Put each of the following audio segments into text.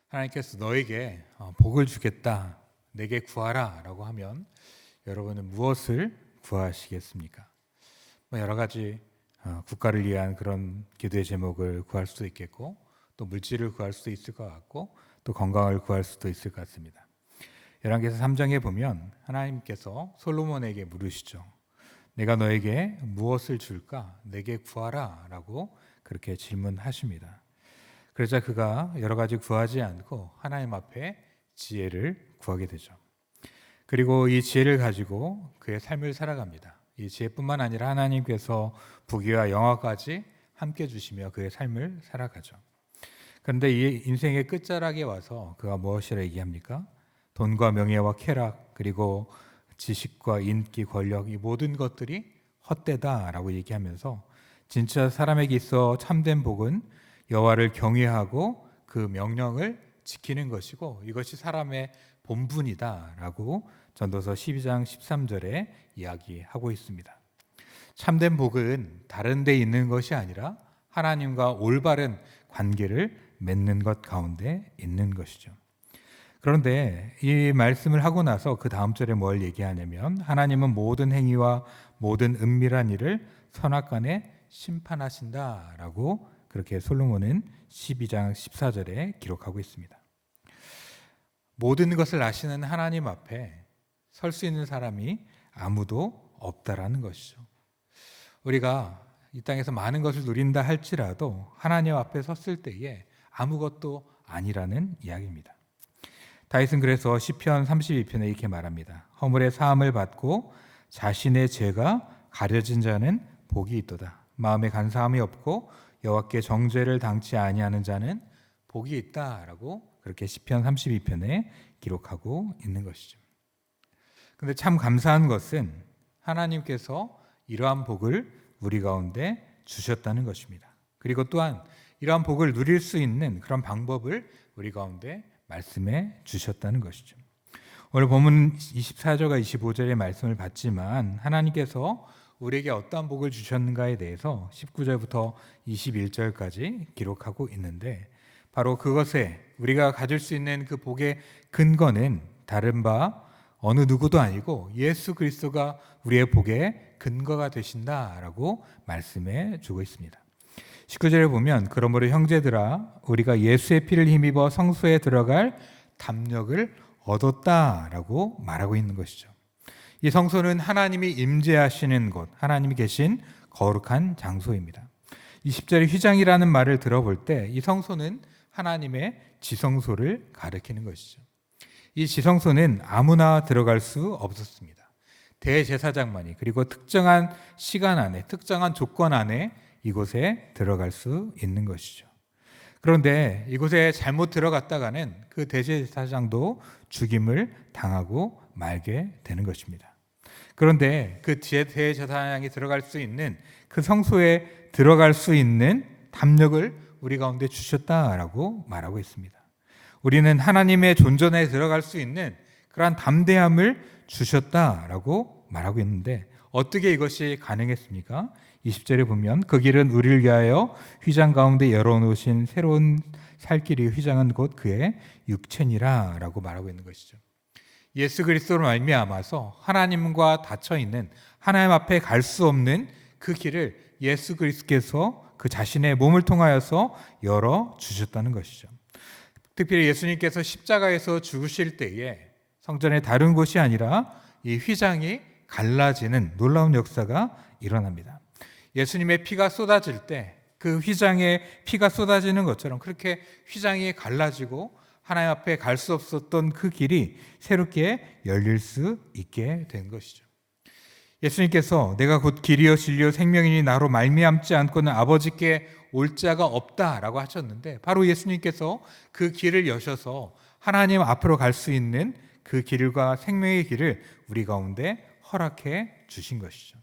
하나님께서 너에게 복을 주겠다, 내게 구하라 라고 하면 여러분은 무엇을 구하시겠습니까? 여러 가지 국가를 위한 그런 기도의 제목을 구할 수도 있겠고, 또 물질을 구할 수도 있을 것 같고, 또 건강을 구할 수도 있을 것 같습니다. 열왕기서 3장에 보면 하나님께서 솔로몬에게 물으시죠. 내가 너에게 무엇을 줄까? 내게 구하라 라고 그렇게 질문하십니다. 그러자 그가 여러 가지 구하지 않고 하나님 앞에 지혜를 구하게 되죠. 그리고 이 지혜를 가지고 그의 삶을 살아갑니다. 이 지혜뿐만 아니라 하나님께서 부귀와 영화까지 함께 주시며 그의 삶을 살아가죠. 그런데 이 인생의 끝자락에 와서 그가 무엇이라 얘기합니까? 돈과 명예와 쾌락, 그리고 지식과 인기, 권력, 이 모든 것들이 헛되다라고 얘기하면서 진짜 사람에게 있어 참된 복은 여호와를 경외하고 그 명령을 지키는 것이고 이것이 사람의 본분이다라고 전도서 12장 13절에 이야기하고 있습니다. 참된 복은 다른 데 있는 것이 아니라 하나님과 올바른 관계를 맺는 것 가운데 있는 것이죠. 그런데 이 말씀을 하고 나서 그 다음 절에 뭘 얘기하냐면 하나님은 모든 행위와 모든 은밀한 일을 선악간에 심판하신다라고 그렇게 솔로몬은 12장 14절에 기록하고 있습니다. 모든 것을 아시는 하나님 앞에 설 수 있는 사람이 아무도 없다라는 것이죠. 우리가 이 땅에서 많은 것을 누린다 할지라도 하나님 앞에 섰을 때에 아무것도 아니라는 이야기입니다. 다윗은 그래서 시편 32편에 이렇게 말합니다. 허물의 사함을 받고 자신의 죄가 가려진 자는 복이 있도다. 마음에 간사함이 없고 여호와께 정죄를 당치 아니하는 자는 복이 있다라고 그렇게 시편 32편에 기록하고 있는 것이죠. 그런데 참 감사한 것은 하나님께서 이러한 복을 우리 가운데 주셨다는 것입니다. 그리고 또한 이러한 복을 누릴 수 있는 그런 방법을 우리 가운데 말씀해 주셨다는 것이죠. 오늘 본문 24절과 25절의 말씀을 봤지만 하나님께서 우리에게 어떠한 복을 주셨는가에 대해서 19절부터 21절까지 기록하고 있는데 바로 그것에 우리가 가질 수 있는 그 복의 근거는 다른 바 어느 누구도 아니고 예수 그리스도가 우리의 복의 근거가 되신다라고 말씀해 주고 있습니다. 19절에 보면 그러므로 형제들아 우리가 예수의 피를 힘입어 성소에 들어갈 담력을 얻었다라고 말하고 있는 것이죠. 이 성소는 하나님이 임재하시는 곳, 하나님이 계신 거룩한 장소입니다. 20절의 휘장이라는 말을 들어볼 때 이 성소는 하나님의 지성소를 가리키는 것이죠. 이 지성소는 아무나 들어갈 수 없었습니다. 대제사장만이 그리고 특정한 시간 안에 특정한 조건 안에 이곳에 들어갈 수 있는 것이죠. 그런데 이곳에 잘못 들어갔다가는 그 대제사장도 죽임을 당하고 말게 되는 것입니다. 그런데 그 대제사장이 들어갈 수 있는 그 성소에 들어갈 수 있는 담력을 우리 가운데 주셨다라고 말하고 있습니다. 우리는 하나님의 존전에 들어갈 수 있는 그러한 담대함을 주셨다라고 말하고 있는데 어떻게 이것이 가능했습니까? 20절에 보면 그 길은 우리를 위하여 휘장 가운데 열어놓으신 새로운 살 길이 휘장은 곧 그의 육체니라 라고 말하고 있는 것이죠. 예수 그리스도로 말미암아서 하나님과 닫혀있는 하나님 앞에 갈 수 없는 그 길을 예수 그리스도께서 그 자신의 몸을 통하여서 열어주셨다는 것이죠. 특별히 예수님께서 십자가에서 죽으실 때에 성전의 다른 곳이 아니라 이 휘장이 갈라지는 놀라운 역사가 일어납니다. 예수님의 피가 쏟아질 때 그 휘장에 피가 쏟아지는 것처럼 그렇게 휘장이 갈라지고 하나님 앞에 갈 수 없었던 그 길이 새롭게 열릴 수 있게 된 것이죠. 예수님께서 내가 곧 길이요 진리요 생명이니 나로 말미암지 않고는 아버지께 올 자가 없다라고 하셨는데 바로 예수님께서 그 길을 여셔서 하나님 앞으로 갈 수 있는 그 길과 생명의 길을 우리 가운데 허락해 주신 것이죠.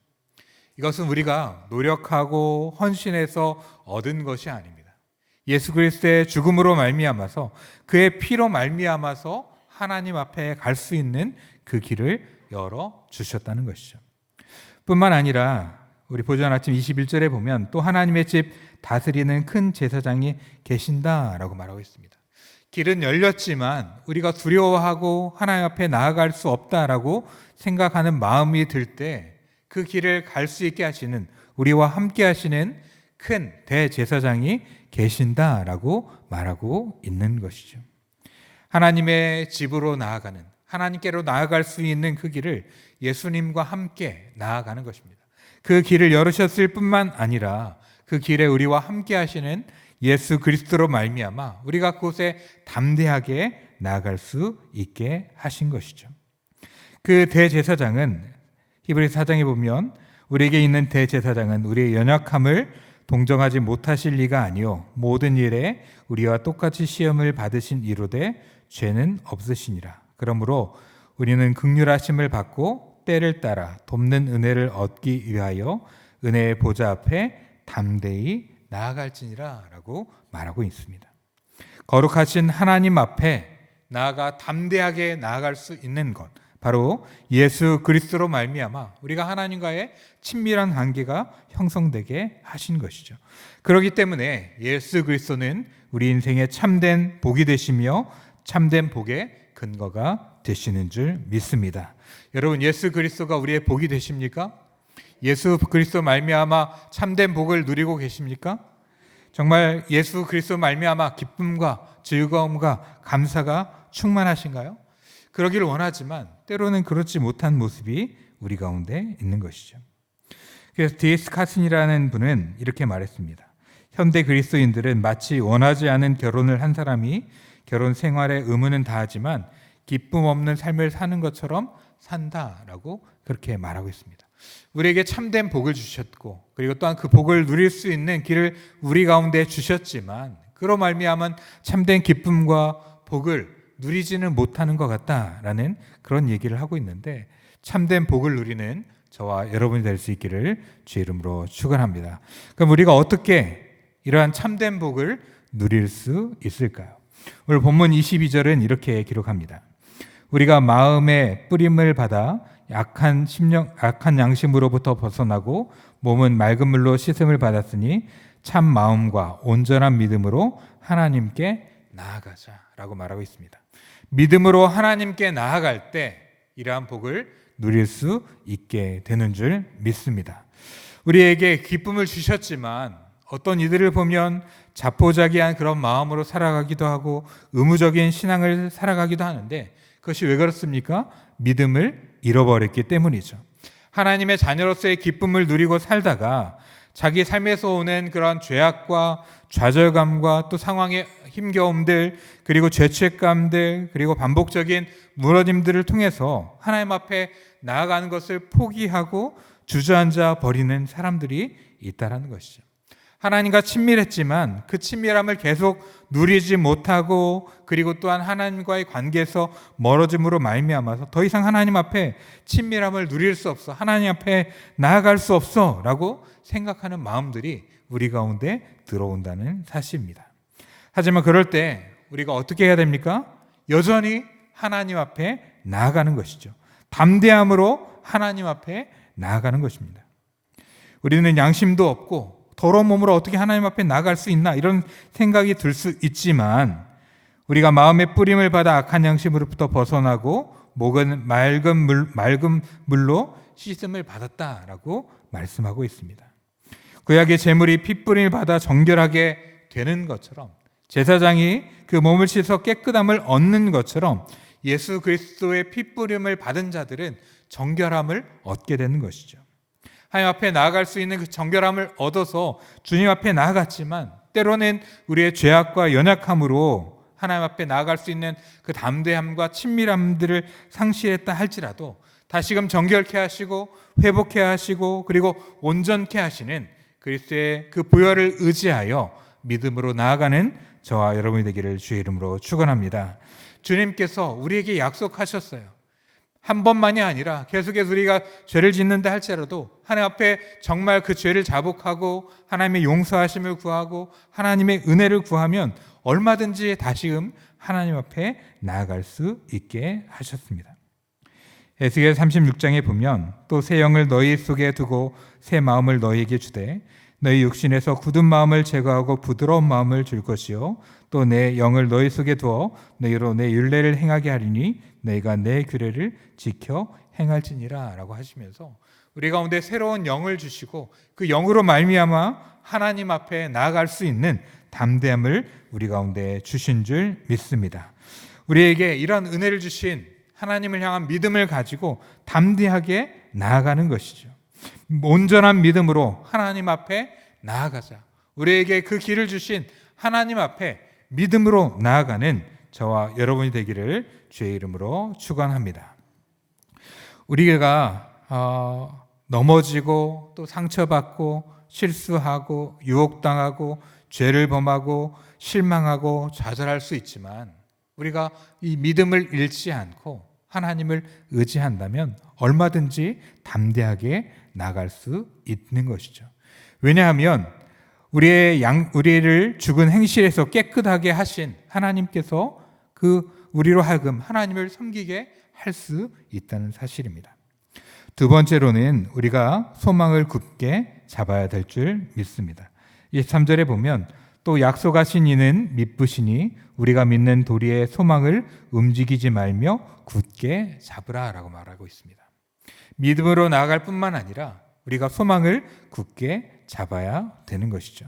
이것은 우리가 노력하고 헌신해서 얻은 것이 아닙니다. 예수 그리스도의 죽음으로 말미암아서 그의 피로 말미암아서 하나님 앞에 갈 수 있는 그 길을 열어 주셨다는 것이죠. 뿐만 아니라 우리 보전 아침 21절에 보면 또 하나님의 집 다스리는 큰 제사장이 계신다라고 말하고 있습니다. 길은 열렸지만 우리가 두려워하고 하나님 앞에 나아갈 수 없다라고 생각하는 마음이 들 때 그 길을 갈 수 있게 하시는, 우리와 함께 하시는 큰 대제사장이 계신다라고 말하고 있는 것이죠. 하나님의 집으로 나아가는, 하나님께로 나아갈 수 있는 그 길을 예수님과 함께 나아가는 것입니다. 그 길을 열으셨을 뿐만 아니라 그 길에 우리와 함께 하시는 예수 그리스도로 말미암아 우리가 그곳에 담대하게 나아갈 수 있게 하신 것이죠. 그 대제사장은 히브리서 4장에 보면 우리에게 있는 대제사장은 우리의 연약함을 동정하지 못하실 리가 아니요 모든 일에 우리와 똑같이 시험을 받으신 이로되 죄는 없으시니라. 그러므로 우리는 긍휼하심을 받고 때를 따라 돕는 은혜를 얻기 위하여 은혜의 보좌 앞에 담대히 나아갈지니라 라고 말하고 있습니다. 거룩하신 하나님 앞에 나아가 담대하게 나아갈 수 있는 것, 바로 예수 그리스도로 말미암아 우리가 하나님과의 친밀한 관계가 형성되게 하신 것이죠. 그렇기 때문에 예수 그리스도는 우리 인생의 참된 복이 되시며 참된 복의 근거가 되시는 줄 믿습니다. 여러분, 예수 그리스도가 우리의 복이 되십니까? 예수 그리스도 말미암아 참된 복을 누리고 계십니까? 정말 예수 그리스도 말미암아 기쁨과 즐거움과 감사가 충만하신가요? 그러기를 원하지만 때로는 그렇지 못한 모습이 우리 가운데 있는 것이죠. 그래서 D.S. 카슨이라는 분은 이렇게 말했습니다. 현대 그리스도인들은 마치 원하지 않은 결혼을 한 사람이 결혼 생활에 의무는 다하지만 기쁨 없는 삶을 사는 것처럼 산다라고 그렇게 말하고 있습니다. 우리에게 참된 복을 주셨고 그리고 또한 그 복을 누릴 수 있는 길을 우리 가운데 주셨지만 그로 말미암은 참된 기쁨과 복을 누리지는 못하는 것 같다라는 그런 얘기를 하고 있는데, 참된 복을 누리는 저와 여러분이 될 수 있기를 주의 이름으로 축원합니다. 그럼 우리가 어떻게 이러한 참된 복을 누릴 수 있을까요? 오늘 본문 22절은 이렇게 기록합니다. 우리가 마음의 뿌림을 받아 악한 양심으로부터 벗어나고 몸은 맑은 물로 씻음을 받았으니 참 마음과 온전한 믿음으로 하나님께 나아가자라고 말하고 있습니다. 믿음으로 하나님께 나아갈 때 이러한 복을 누릴 수 있게 되는 줄 믿습니다. 우리에게 기쁨을 주셨지만 어떤 이들을 보면 자포자기한 그런 마음으로 살아가기도 하고 의무적인 신앙을 살아가기도 하는데, 그것이 왜 그렇습니까? 믿음을 잃어버렸기 때문이죠. 하나님의 자녀로서의 기쁨을 누리고 살다가 자기 삶에서 오는 그런 죄악과 좌절감과 또 상황의 힘겨움들, 그리고 죄책감들, 그리고 반복적인 무너짐들을 통해서 하나님 앞에 나아가는 것을 포기하고 주저앉아 버리는 사람들이 있다는 것이죠. 하나님과 친밀했지만 그 친밀함을 계속 누리지 못하고 그리고 또한 하나님과의 관계에서 멀어짐으로 말미암아서 더 이상 하나님 앞에 친밀함을 누릴 수 없어, 하나님 앞에 나아갈 수 없어 라고 생각하는 마음들이 우리 가운데 들어온다는 사실입니다. 하지만 그럴 때 우리가 어떻게 해야 됩니까? 여전히 하나님 앞에 나아가는 것이죠. 담대함으로 하나님 앞에 나아가는 것입니다. 우리는 양심도 없고 더러운 몸으로 어떻게 하나님 앞에 나아갈 수 있나 이런 생각이 들 수 있지만, 우리가 마음의 뿌림을 받아 악한 양심으로부터 벗어나고 목은 맑은 물로 씻음을 받았다라고 말씀하고 있습니다. 구약의 제물이 핏뿌림을 받아 정결하게 되는 것처럼, 제사장이 그 몸을 씻어 깨끗함을 얻는 것처럼 예수 그리스도의 핏뿌림을 받은 자들은 정결함을 얻게 되는 것이죠. 하나님 앞에 나아갈 수 있는 그 정결함을 얻어서 주님 앞에 나아갔지만 때로는 우리의 죄악과 연약함으로 하나님 앞에 나아갈 수 있는 그 담대함과 친밀함들을 상실했다 할지라도 다시금 정결케 하시고 회복케 하시고 그리고 온전케 하시는 그리스도의 그 보혈을 의지하여 믿음으로 나아가는 저와 여러분이 되기를 주의 이름으로 축원합니다. 주님께서 우리에게 약속하셨어요. 한 번만이 아니라 계속해서 우리가 죄를 짓는다 할지라도 하나님 앞에 정말 그 죄를 자복하고 하나님의 용서하심을 구하고 하나님의 은혜를 구하면 얼마든지 다시금 하나님 앞에 나아갈 수 있게 하셨습니다. 에스겔 36장에 보면 또 새 영을 너희 속에 두고 새 마음을 너희에게 주되 너희 육신에서 굳은 마음을 제거하고 부드러운 마음을 줄 것이요 또 내 영을 너희 속에 두어 너희로 내 율례를 행하게 하리니 너희가 내 규례를 지켜 행할지니라 라고 하시면서 우리 가운데 새로운 영을 주시고 그 영으로 말미암아 하나님 앞에 나아갈 수 있는 담대함을 우리 가운데 주신 줄 믿습니다. 우리에게 이런 은혜를 주신 하나님을 향한 믿음을 가지고 담대하게 나아가는 것이죠. 온전한 믿음으로 하나님 앞에 나아가자. 우리에게 그 길을 주신 하나님 앞에 믿음으로 나아가는 저와 여러분이 되기를 주의 이름으로 축원합니다. 우리가 넘어지고 또 상처받고 실수하고 유혹당하고 죄를 범하고 실망하고 좌절할 수 있지만 우리가 이 믿음을 잃지 않고 하나님을 의지한다면 얼마든지 담대하게 나갈 수 있는 것이죠. 왜냐하면 우리를 죽은 행실에서 깨끗하게 하신 하나님께서 우리로 하여금 하나님을 섬기게 할 수 있다는 사실입니다. 두 번째로는 우리가 소망을 굳게 잡아야 될 줄 믿습니다. 23절에 보면 또 약속하신 이는 믿으시니 우리가 믿는 도리의 소망을 움직이지 말며 굳게 잡으라 라고 말하고 있습니다. 믿음으로 나아갈 뿐만 아니라 우리가 소망을 굳게 잡아야 되는 것이죠.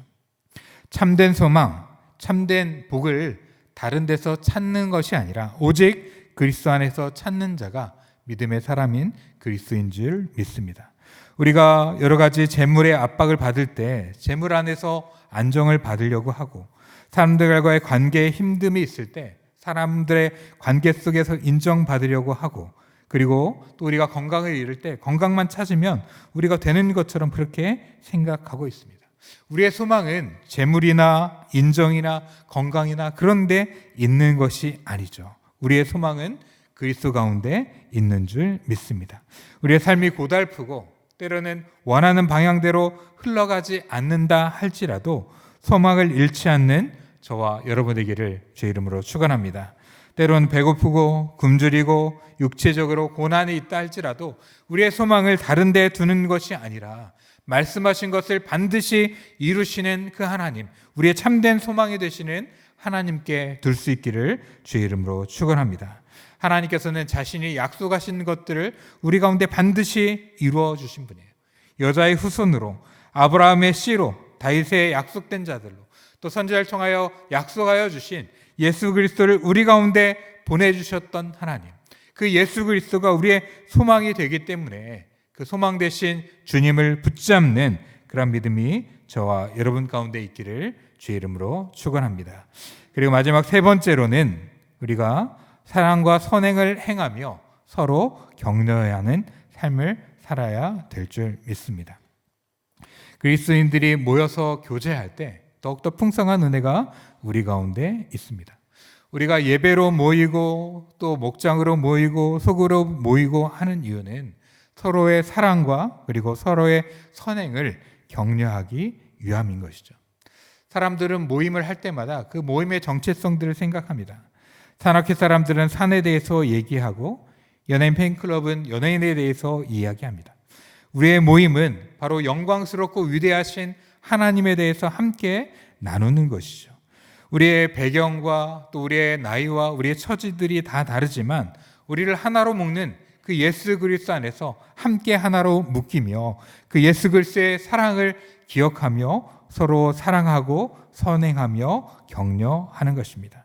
참된 소망, 참된 복을 다른 데서 찾는 것이 아니라 오직 그리스도 안에서 찾는 자가 믿음의 사람인 그리스도인 줄 믿습니다. 우리가 여러 가지 재물의 압박을 받을 때 재물 안에서 안정을 받으려고 하고 사람들과의 관계에 힘듦이 있을 때 사람들의 관계 속에서 인정받으려고 하고 그리고 또 우리가 건강을 잃을 때 건강만 찾으면 우리가 되는 것처럼 그렇게 생각하고 있습니다. 우리의 소망은 재물이나 인정이나 건강이나 그런 데 있는 것이 아니죠. 우리의 소망은 그리스도 가운데 있는 줄 믿습니다. 우리의 삶이 고달프고 때로는 원하는 방향대로 흘러가지 않는다 할지라도 소망을 잃지 않는 저와 여러분 되기를 주의 이름으로 축원합니다. 때로는 배고프고 굶주리고 육체적으로 고난이 있다 할지라도 우리의 소망을 다른 데 두는 것이 아니라 말씀하신 것을 반드시 이루시는 그 하나님, 우리의 참된 소망이 되시는 하나님께 둘 수 있기를 주의 이름으로 축원합니다. 하나님께서는 자신이 약속하신 것들을 우리 가운데 반드시 이루어 주신 분이에요. 여자의 후손으로, 아브라함의 씨로, 다윗의 약속된 자들로, 또 선지자를 통하여 약속하여 주신 예수 그리스도를 우리 가운데 보내주셨던 하나님, 그 예수 그리스도가 우리의 소망이 되기 때문에 그 소망 되신 주님을 붙잡는 그런 믿음이 저와 여러분 가운데 있기를 주의 이름으로 축원합니다. 그리고 마지막 세 번째로는 우리가 사랑과 선행을 행하며 서로 격려해야 하는 삶을 살아야 될 줄 믿습니다. 그리스도인들이 모여서 교제할 때 더욱더 풍성한 은혜가 우리 가운데 있습니다. 우리가 예배로 모이고 또 목장으로 모이고 속으로 모이고 하는 이유는 서로의 사랑과 그리고 서로의 선행을 격려하기 위함인 것이죠. 사람들은 모임을 할 때마다 그 모임의 정체성들을 생각합니다. 산악회 사람들은 산에 대해서 얘기하고 연예인 팬클럽은 연예인에 대해서 이야기합니다. 우리의 모임은 바로 영광스럽고 위대하신 하나님에 대해서 함께 나누는 것이죠. 우리의 배경과 또 우리의 나이와 우리의 처지들이 다 다르지만 우리를 하나로 묶는 그 예수 그리스도 안에서 함께 하나로 묶이며 그 예수 그리스도의 사랑을 기억하며 서로 사랑하고 선행하며 격려하는 것입니다.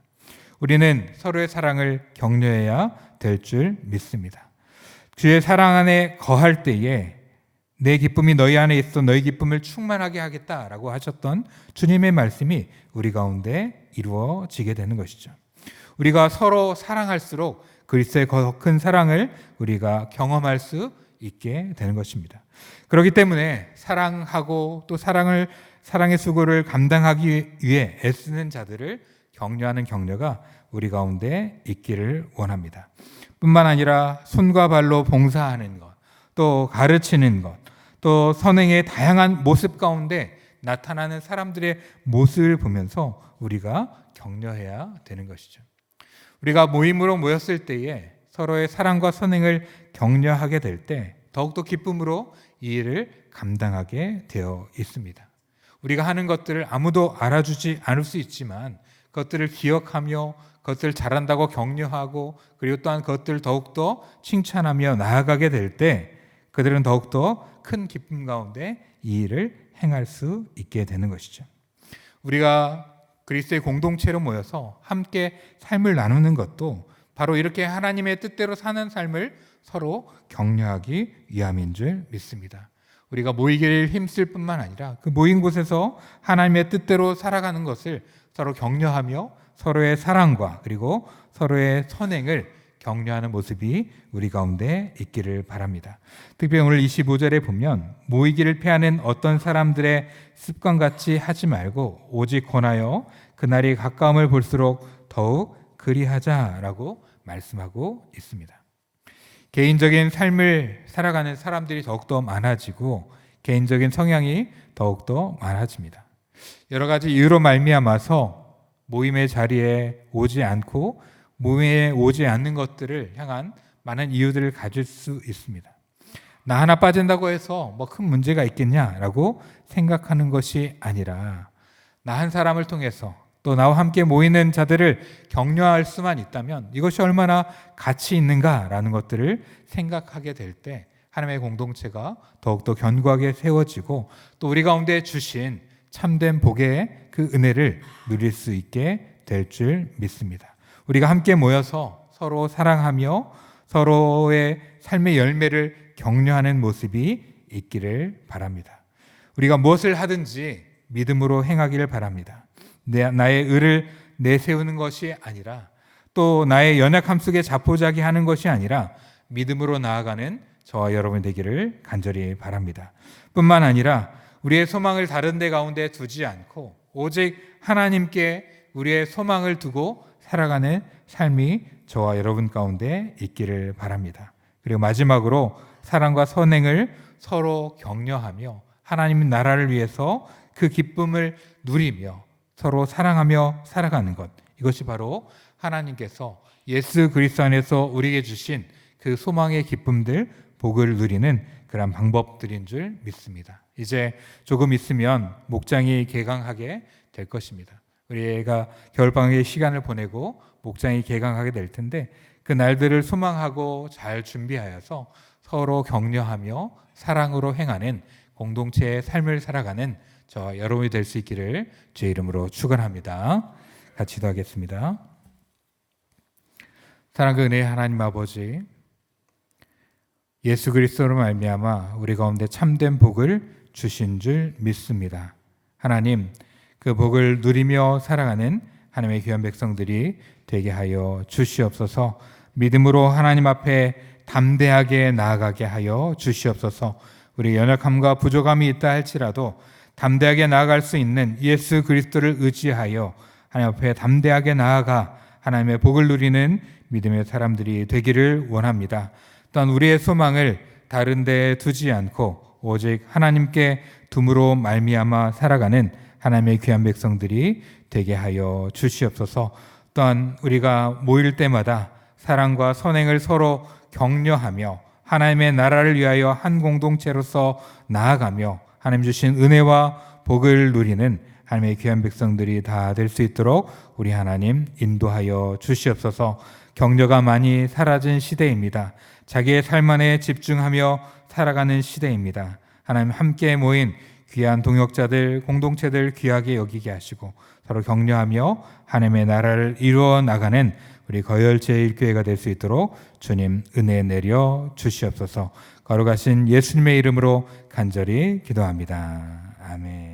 우리는 서로의 사랑을 격려해야 될 줄 믿습니다. 주의 사랑 안에 거할 때에 내 기쁨이 너희 안에 있어 너희 기쁨을 충만하게 하겠다라고 하셨던 주님의 말씀이 우리 가운데 이루어지게 되는 것이죠. 우리가 서로 사랑할수록 그리스도의 더 큰 사랑을 우리가 경험할 수 있게 되는 것입니다. 그렇기 때문에 사랑하고 또 사랑의 수고를 감당하기 위해 애쓰는 자들을 격려하는 격려가 우리 가운데 있기를 원합니다. 뿐만 아니라 손과 발로 봉사하는 것, 또 가르치는 것, 또 선행의 다양한 모습 가운데 나타나는 사람들의 모습을 보면서 우리가 격려해야 되는 것이죠. 우리가 모임으로 모였을 때에 서로의 사랑과 선행을 격려하게 될 때 더욱더 기쁨으로 이 일을 감당하게 되어 있습니다. 우리가 하는 것들을 아무도 알아주지 않을 수 있지만 그것들을 기억하며 그것들 잘한다고 격려하고 그리고 또한 그것들 더욱더 칭찬하며 나아가게 될 때 그들은 더욱더 큰 기쁨 가운데 이 일을 행할 수 있게 되는 것이죠. 우리가 그리스도의 공동체로 모여서 함께 삶을 나누는 것도 바로 이렇게 하나님의 뜻대로 사는 삶을 서로 격려하기 위함인 줄 믿습니다. 우리가 모이기를 힘쓸 뿐만 아니라 그 모인 곳에서 하나님의 뜻대로 살아가는 것을 서로 격려하며 서로의 사랑과 그리고 서로의 선행을 격려하는 모습이 우리 가운데 있기를 바랍니다. 특별히 오늘 25절에 보면 모이기를 피하는 어떤 사람들의 습관같이 하지 말고 오직 권하여 그날이 가까움을 볼수록 더욱 그리하자라고 말씀하고 있습니다. 개인적인 삶을 살아가는 사람들이 더욱더 많아지고 개인적인 성향이 더욱더 많아집니다. 여러 가지 이유로 말미암아서 모임의 자리에 오지 않고 모임에 오지 않는 것들을 향한 많은 이유들을 가질 수 있습니다. 나 하나 빠진다고 해서 뭐 큰 문제가 있겠냐라고 생각하는 것이 아니라 나 한 사람을 통해서 또 나와 함께 모이는 자들을 격려할 수만 있다면 이것이 얼마나 가치 있는가라는 것들을 생각하게 될 때 하나님의 공동체가 더욱더 견고하게 세워지고 또 우리 가운데 주신 참된 복의 그 은혜를 누릴 수 있게 될 줄 믿습니다. 우리가 함께 모여서 서로 사랑하며 서로의 삶의 열매를 격려하는 모습이 있기를 바랍니다. 우리가 무엇을 하든지 믿음으로 행하기를 바랍니다. 나의 의를 내세우는 것이 아니라 또 나의 연약함 속에 자포자기하는 것이 아니라 믿음으로 나아가는 저와 여러분 되기를 간절히 바랍니다. 뿐만 아니라 우리의 소망을 다른 데 가운데 두지 않고 오직 하나님께 우리의 소망을 두고 살아가는 삶이 저와 여러분 가운데 있기를 바랍니다. 그리고 마지막으로 사랑과 선행을 서로 격려하며 하나님 나라를 위해서 그 기쁨을 누리며 서로 사랑하며 살아가는 것, 이것이 바로 하나님께서 예수 그리스도 안에서 우리에게 주신 그 소망의 기쁨들, 복을 누리는 그런 방법들인 줄 믿습니다. 이제 조금 있으면 목장이 개강하게 될 것입니다. 우리가 겨울방학의 시간을 보내고 목장이 개강하게 될 텐데 그 날들을 소망하고 잘 준비하여서 서로 격려하며 사랑으로 행하는 공동체의 삶을 살아가는 저와 여러분이 될 수 있기를 주의 이름으로 축원합니다. 같이 기도하겠습니다. 사랑과 은혜의 하나님 아버지, 예수 그리스도로 말미암아 우리 가운데 참된 복을 주신 줄 믿습니다. 하나님, 그 복을 누리며 살아가는 하나님의 귀한 백성들이 되게 하여 주시옵소서. 믿음으로 하나님 앞에 담대하게 나아가게 하여 주시옵소서. 우리 연약함과 부족함이 있다 할지라도 담대하게 나아갈 수 있는 예수 그리스도를 의지하여 하나님 앞에 담대하게 나아가 하나님의 복을 누리는 믿음의 사람들이 되기를 원합니다. 또한 우리의 소망을 다른 데에 두지 않고 오직 하나님께 둠으로 말미암아 살아가는 하나님의 귀한 백성들이 되게 하여 주시옵소서. 또한 우리가 모일 때마다 사랑과 선행을 서로 격려하며 하나님의 나라를 위하여 한 공동체로서 나아가며 하나님 주신 은혜와 복을 누리는 하나님의 귀한 백성들이 다 될 수 있도록 우리 하나님 인도하여 주시옵소서. 격려가 많이 사라진 시대입니다. 자기의 삶 안에 집중하며 살아가는 시대입니다. 하나님 함께 모인 귀한 동역자들, 공동체들 귀하게 여기게 하시고 서로 격려하며 하나님의 나라를 이루어 나가는 우리 거열 제1교회가 될 수 있도록 주님 은혜 내려 주시옵소서. 거룩하신 예수님의 이름으로 간절히 기도합니다. 아멘.